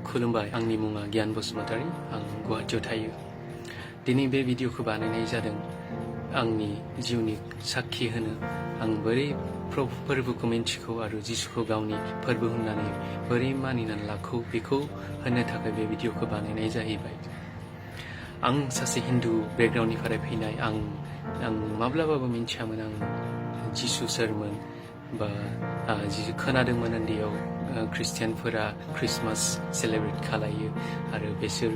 खुलुमबाय आंनि मुङा गियान बसुमतारी आं गुवाहाटीयाव थायो दिनै बे भिडिअखौ बानायनाय जादों आंनि जिउनि साखी होनो आं बोरै फोरबोखौ मिन्थिगौ आरो जिसुखौ गावनि फोरबो होननानै बोरै मानिनानै लाखौ बेखौ होननो थाखाय बे भिडिअखौ बानायनाय जाहैबाय आं सासे हिन्दु बेकग्राउन्डनिफ्राय फैनाय आं माब्लाबाबो मिन्थियामोन आं जिसु सोरमोन बा खोनादोंमोन उन्दैयाव ख्रिस्टियानफोरा क्रिसमास सेलेब्रेट खालायो आरो बिसोर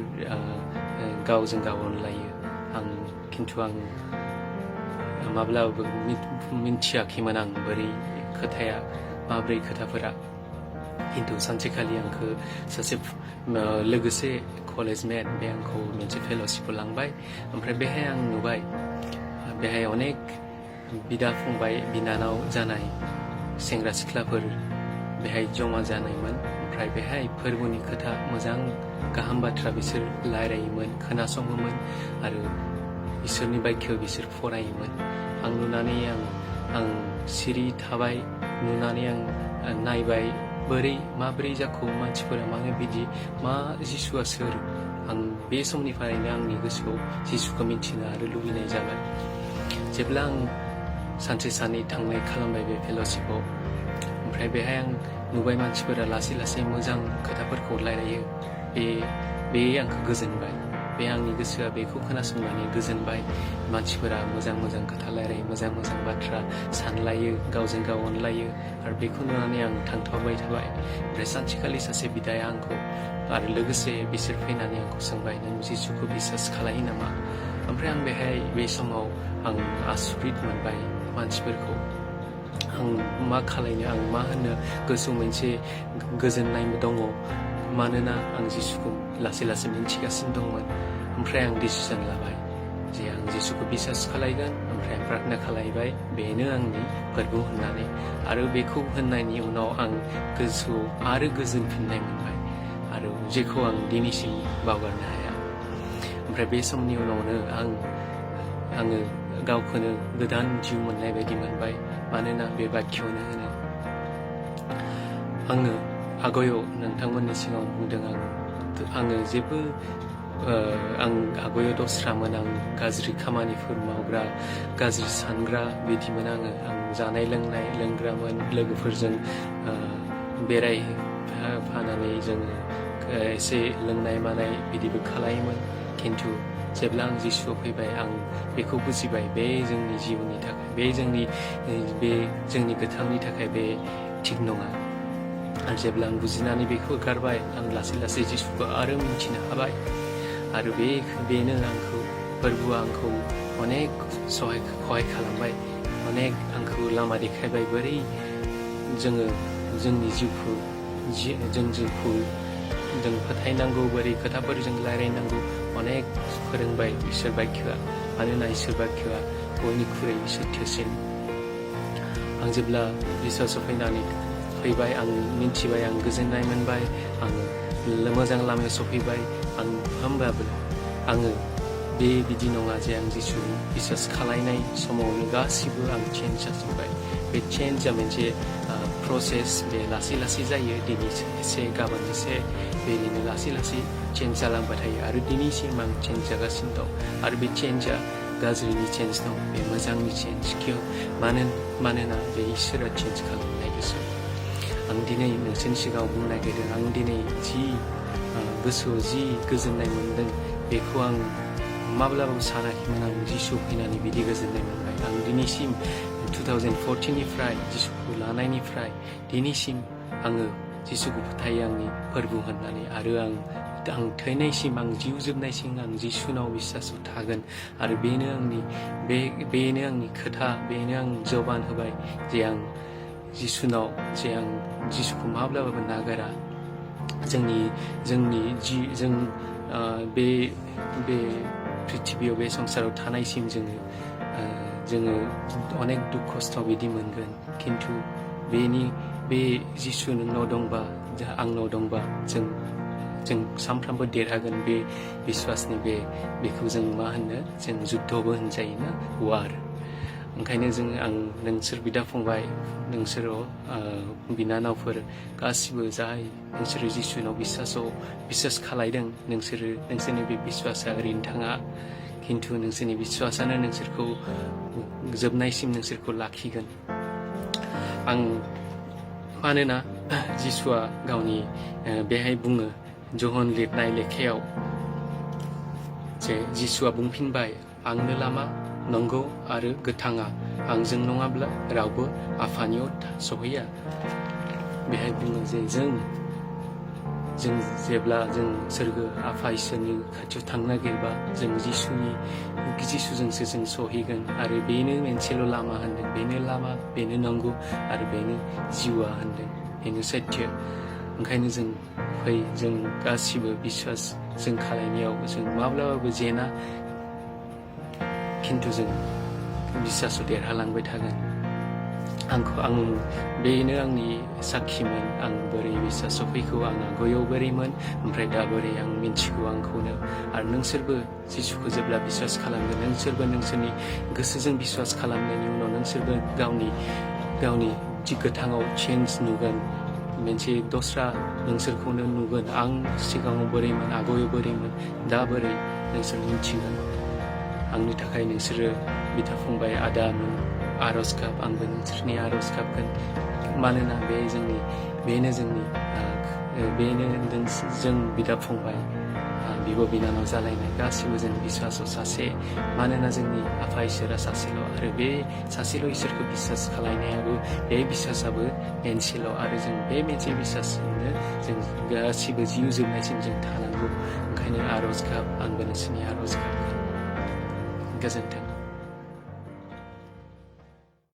गावजों गाव अनलायो खिन्थु आं माब्लाबाबो मिन्थियाखैमोन आं बोरै खोथाया माब्रै खोथाफोरा खिन्थु सानसेखालि आंखौ सासे लोगोसे कलेज मेट बे आंखौ मोनसे फेल'शिपआव लांबाय ओमफ्राय बेहाय आं नुबाय बेहाय अनेक बिदा फंबाय बिनानाव जानाय सेंग्रा सिख्लाफोर बेहाय जमा जानायमोन ओमफ्राय बेहाय फोरबोनि खोथा मोजां गाहाम बाथ्रा बिसोर रायलायोमोन खोनासङोमोन आरो इसोरनि बायख्य बिसोर फरायोमोन आं नुनानै आं सिरि थाबाय नुनानै आं नायबाय माबोरै जाखो मानसिफोरा मानो बिदि मा जिसुआ सोर आं बे समनिफ्रायनो आंनि गोसोआव जिसुखौ मिन्थिनो आरो लुबैनाय जाबाय जेब्ला आं सानसे साननै थांनाय खालामबाय बे फेल'शिपआव ओमफ्राय बेहाय आं नुबाय मानसिफोरा लासै लासै मोजां खोथाफोरखौ रायलायो बे आंखौ गोजोनबाय बे आंनि गोसोआ बेखौ खोनासंनानै गोजोनबाय मानसिफोरा मोजां मोजां खोथा रायलायो मोजां मोजां बाथ्रा सानलायो गावजों गाव अनलायो आरो बेखौ नुनानै आं थांथावबाय थाबाय ओमफ्राय सानसेखालि सासे बिदाया आंखौ आरो लोगोसे बिसोर फैनानै आंखौ सोंबाय नों जिसुखौ बिसास खालायो नामा ओमफ्राय आं बेहाय बे समाव आं आसरित मोनबाय मानसिफोरखौ आं मा खालायनो आं मा होननो गोसोआव मोनसे गोजोननाय दङ मानोना आं जिसुखौ लासै लासै मिन्थिगासिनो दंमोन ओमफ्राय आं डिसिसन लाबाय जे आं जिसुखौ बिसास खालायगोन ओमफ्राय आं प्रार्थना खालायबाय बेनो आंनि फोरबो होननानै आरो बेखौ होननायनि उनाव आं गोसोआव आरो गोजोनफिननाय मोनबाय आरो जेखौ आं दिनैसिम बावगारनो हाया ओमफ्राय बे समनि उनावनो आङो गावखौनो गोदान जिउ मोननाय बायदि मोनबाय मानोना बे बाथ्रायावनो होनो आङो आगयाव नोंथांमोननि सिगाङाव बुंदों आङो जेबो आं आगयाव दस्रामोन आं गाज्रि खामानिफोर मावग्रा गाज्रि सानग्रा बिदिमोन आं जानाय लोंनाय लोंग्रामोन लोगोफोरजों बेरायफानानै जोङो एसे लोंनाय मानाय बिदिबो खालायोमोन खिन्थु जेब्ला आं जिसुआव फैबाय आं बेखौ बुजिबाय बे जोंनि जिउनि थाखाय बे जोंनि गोथांनि थाखाय बे थिग नङा आरो जेब्ला आं बुजिनानै बेखौ गारबाय आं लासै लासै जिसुखौ आरो मिन्थिनो हाबाय आरो बेनो आंखौ फोरबोआ आंखौ अनेक सहाय खालामबाय अनेक आंखौ लामा देखायबाय बोरै जोङो जोंनि जिउखौ जों फोथायनांगौ बोरै खोथाफोरजों रायलायनांगौ अनेक फोरोंबाय इसोर बायख्यआ मानोना इसोर बायख्यआ बयनिख्रुइ सैथोसिन आं जेब्ला बिसासाव फैबाय आं मिन्थिबाय आं गोजोननाय मोनबाय आङो मोजां लामायाव सफैबाय होमबाबो आङो बिदि नङा जे आं जिसु बिसास खालायनाय समावनो गासिबो आं चेन्ज जाजोब्बाय बे चेन्जआ मोनसे प्रसेस बे लासै लासै जायो दिनै एसे गाबोन एसे बेनिनो लासै लासै चेन्ज जालांबाय थायो आरो दिनैसिम आं चेन्ज जागासिनो दं आरो बे चेन्जआ गाज्रिनि चेन्ज दं बे मोजांनि चेन्ज मानोना बे इसोरा चेन्ज खालामनाय गोसो आं दिनै नोंसोरनि सिगाङाव बुंनो नागिरदों आं दिनै जि गोसोआव जि गोजोननाय मोनदों बेखौ आं माब्लाबाबो सानाखैमोन आं जिसु फैनानै बिदि गोजोननाय मोनबाय आं दिनैसिम 2014निफ्राय जिसुखौ लानायनिफ्राय दिनैसिम आङो जिसुखौ फोथायो आंनि फोरबो होननानै आरो आं थैनायसिम आं जिउ जोबनायसिम आं जिसुनाव बिसासाव थागोन आरो बेनो आंनि खोथा बेनो आं जबान होबाय जे आं जिसुनाव जे आं जिसुखौ माब्लाबाबो नागारा जों बे पृथिबियाव बे संसाराव थानायसिम जोङो अनेक दुख खस्थ' बिदि मोनगोन खिन्थु बे जिसु नोंनाव दंबा आंनाव दंबा जों सानफ्रामबो देरहागोन बे बिश्वासनि बेखौ जों मा होनो जों जुद्धबो होनजायोना वार ओंखायनो आं नोंसोर बिदा फंबाय नोंसोर बिनानावफोर गासिबो जाय नोंसोरो जिसुनाव बिसास खालायदों नोंसोरनि बे बिश्वासा ओरैनो थाङा खिन्थु नोंसोरनि बिश्वासानो नोंसोरखौ जोबनायसिम नोंसोरखौ लाखिगोन मानोना जिसुआ गावनि बेहाय बुङो जहन लिरनाय लेखायाव जे जिसुआ बुंफिनबाय आंनो लामा नंगौ आरो गोथाङा आंजों नङाब्ला रावबो आफानियाव सहैया बेहाय बुङो जे जों जेब्ला जों सोरगो आफा इसोरनि खाथियाव थांनो नागिरबा जों जिसुजोंसो जों सहैगोन आरो बेनो मोनसेल' लामा होनदों बेनो लामा बेनो नंगौ आरो बेनो जिउआ होनदों बेनो सत्य ओंखायनो जों गासिबो बिश्वास जों खालायनायाव जों माब्लाबाबो जेना खिन्थु जों बिश्वासाव देरहालांबाय थागोन बेनो आंनि साखिमोन आं बोरै बिश्वासाव फैखौ आं आगोलाव बोरैमोन ओमफ्राय दा बोरै आं मिन्थिगौ आंखौनो आरो नोंसोरबो जिसुखौ जेब्ला बिश्वास खालामगोन नोंसोरबो नोंसोरनि गोसोजों बिश्वास खालामनायनि उनाव नोंसोरबो गावनि गोथाङाव चेन्ज नुगोन मोनसे दस्रा नोंसोरखौनो नुगोन आं सिगाङाव बोरैमोन आगोलाव बोरैमोन दा बोरै नोंसोर मिन्थिगोन आंनि थाखाय नोंसोरो बिदा फंबाय आदामोन आरज गाब आंबो नोंसोरनि आरज गाबगोन मानोना बेनो जों बिदा फंबाय बिब' बिनानाव जालायनाय गासिबो जों बिश्वासाव सासे मानोना जोंनि आफा इसोरा सासेल' आरो बे सासेल' इसोरखौ बिश्वास खालायनायाबो बे बिश्वासाबो मोनसेल' आरो जों बे मोनसे बिश्वासजोंनो जों गासिबो जिउ जोबनायसिम जों थानांगौ ओंखायनो आरज गाब आंबो नोंसोरनि आरज गाबगोन गोजोन्थों